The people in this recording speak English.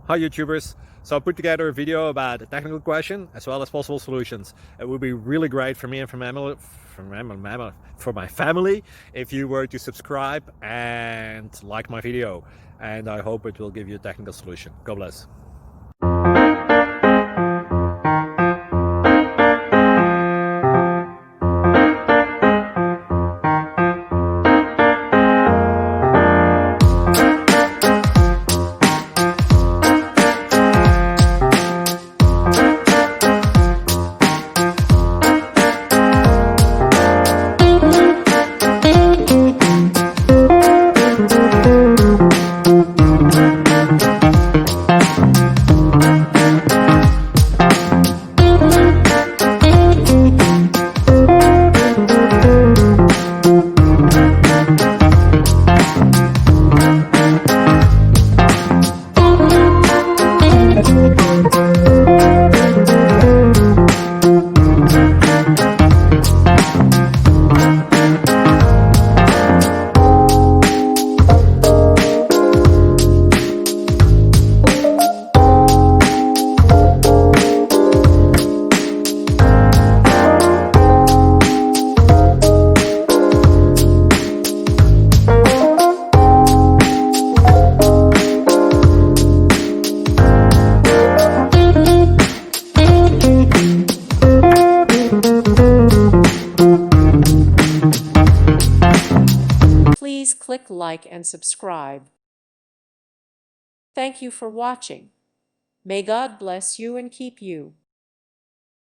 Hi YouTubers! So I put together a video about a technical question as well as possible solutions. It would be really great for me and for my family if you were to subscribe and like my video, and I hope it will give you a technical solution. God bless. Please click like and subscribe. Thank you for watching. May God bless you and keep you.